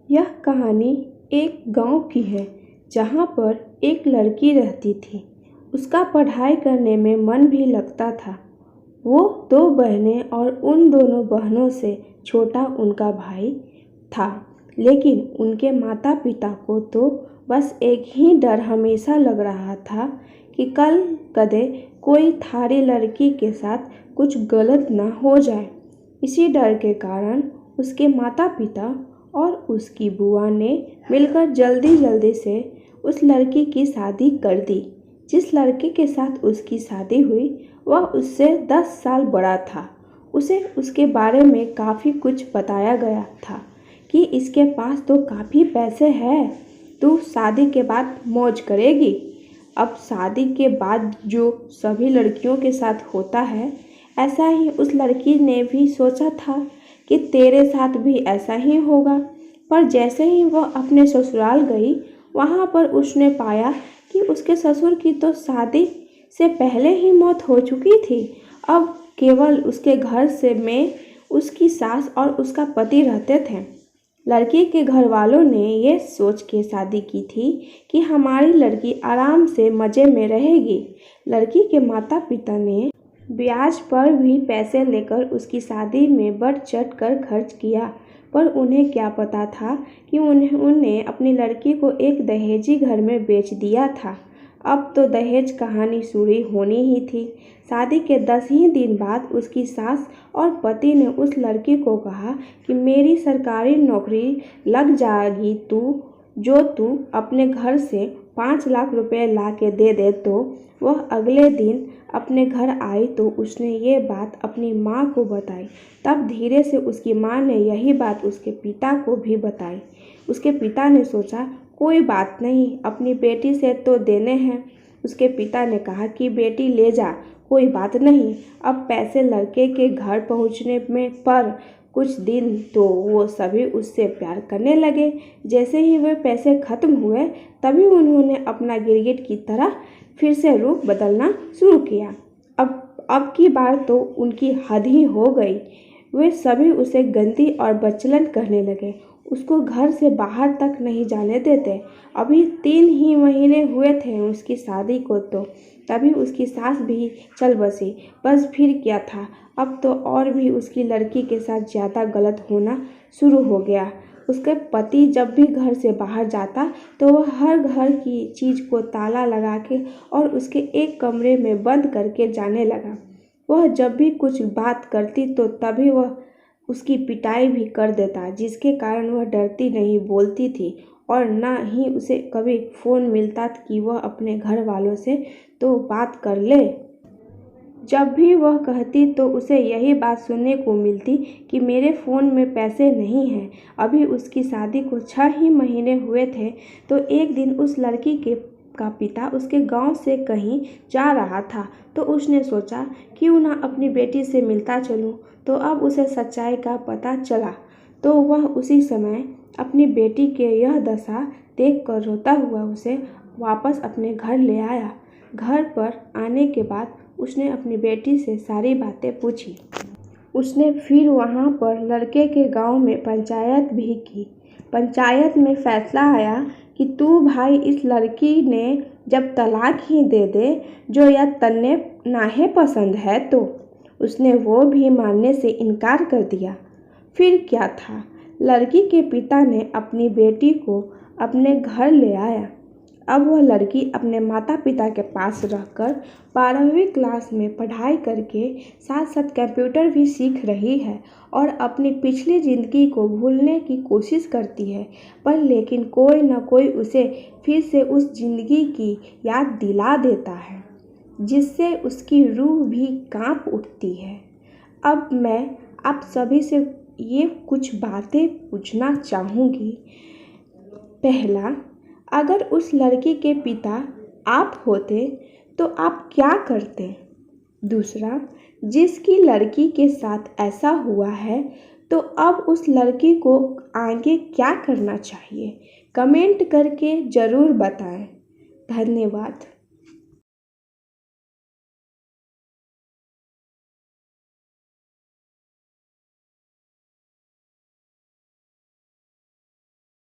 यह कहानी एक गांव की है जहां पर एक लड़की रहती थी। उसका पढ़ाई करने में मन भी लगता था। वो दो बहनें और उन दोनों बहनों से छोटा उनका भाई था। लेकिन उनके माता पिता को तो बस एक ही डर हमेशा लग रहा था कि कल कदे कोई थारी लड़की के साथ कुछ गलत ना हो जाए। इसी डर के कारण उसके माता पिता और उसकी बुआ ने मिलकर जल्दी जल्दी से उस लड़की की शादी कर दी। जिस लड़के के साथ उसकी शादी हुई वह उससे 10 साल बड़ा था। उसे उसके बारे में काफ़ी कुछ बताया गया था कि इसके पास तो काफ़ी पैसे हैं, तू शादी के बाद मौज करेगी। अब शादी के बाद जो सभी लड़कियों के साथ होता है, ऐसा ही उस लड़की ने भी सोचा था कि तेरे साथ भी ऐसा ही होगा। पर जैसे ही वह अपने ससुराल गई, वहाँ पर उसने पाया कि उसके ससुर की तो शादी से पहले ही मौत हो चुकी थी। अब केवल उसके घर से में उसकी सास और उसका पति रहते थे। लड़की के घर वालों ने ये सोच के शादी की थी कि हमारी लड़की आराम से मज़े में रहेगी। लड़की के माता पिता ने ब्याज पर भी पैसे लेकर उसकी शादी में बढ़ चढ़ कर खर्च किया। पर उन्हें क्या पता था कि उन्हें अपनी लड़की को एक दहेजी घर में बेच दिया था। अब तो दहेज कहानी शुरू होनी ही थी। शादी के 10 ही दिन बाद उसकी सास और पति ने उस लड़की को कहा कि मेरी सरकारी नौकरी लग जाएगी, जो तू अपने घर से 5 लाख रुपए ला के दे दे। तो वह अगले दिन अपने घर आई तो उसने ये बात अपनी माँ को बताई। तब धीरे से उसकी माँ ने यही बात उसके पिता को भी बताई। उसके पिता ने सोचा कोई बात नहीं, अपनी बेटी से तो देने हैं। उसके पिता ने कहा कि बेटी ले जा, कोई बात नहीं। अब पैसे लड़के के घर पहुँचने में पर कुछ दिन तो वो सभी उससे प्यार करने लगे। जैसे ही वे पैसे खत्म हुए तभी उन्होंने अपना गिरगिट की तरह फिर से रूप बदलना शुरू किया। अब की बार तो उनकी हद ही हो गई। वे सभी उसे गंदी और बचलन करने लगे। उसको घर से बाहर तक नहीं जाने देते। अभी 3 ही महीने हुए थे उसकी शादी को, तो तभी उसकी सास भी चल बसी। बस फिर क्या था, अब तो और भी उसकी लड़की के साथ ज़्यादा गलत होना शुरू हो गया। उसके पति जब भी घर से बाहर जाता तो वह हर घर की चीज़ को ताला लगा के और उसके एक कमरे में बंद करके जाने लगा। वह जब भी कुछ बात करती तो तभी वह उसकी पिटाई भी कर देता, जिसके कारण वह डरती नहीं बोलती थी और न ही उसे कभी फ़ोन मिलता कि वह अपने घर वालों से तो बात कर ले। जब भी वह कहती तो उसे यही बात सुनने को मिलती कि मेरे फ़ोन में पैसे नहीं हैं। अभी उसकी शादी को 6 ही महीने हुए थे तो एक दिन उस लड़की का पिता उसके गांव से कहीं जा रहा था तो उसने सोचा क्यों ना अपनी बेटी से मिलता चलूं। तो अब उसे सच्चाई का पता चला तो वह उसी समय अपनी बेटी के यह दशा देखकर रोता हुआ उसे वापस अपने घर ले आया। घर पर आने के बाद उसने अपनी बेटी से सारी बातें पूछी। उसने फिर वहाँ पर लड़के के गांव में पंचायत भी की। पंचायत में फैसला आया कि तू भाई इस लड़की ने जब तलाक ही दे दे जो या तन्ने नाहे पसंद है। तो उसने वो भी मानने से इनकार कर दिया। फिर क्या था, लड़की के पिता ने अपनी बेटी को अपने घर ले आया। अब वह लड़की अपने माता पिता के पास रहकर 12वीं क्लास में पढ़ाई करके साथ साथ कंप्यूटर भी सीख रही है और अपनी पिछली ज़िंदगी को भूलने की कोशिश करती है। पर लेकिन कोई ना कोई उसे फिर से उस ज़िंदगी की याद दिला देता है, जिससे उसकी रूह भी कांप उठती है। अब मैं आप सभी से ये कुछ बातें पूछना चाहूँगी। पहला, अगर उस लड़की के पिता आप होते तो आप क्या करते? दूसरा, जिसकी लड़की के साथ ऐसा हुआ है तो अब उस लड़की को आगे क्या करना चाहिए? कमेंट करके ज़रूर बताएं। धन्यवाद।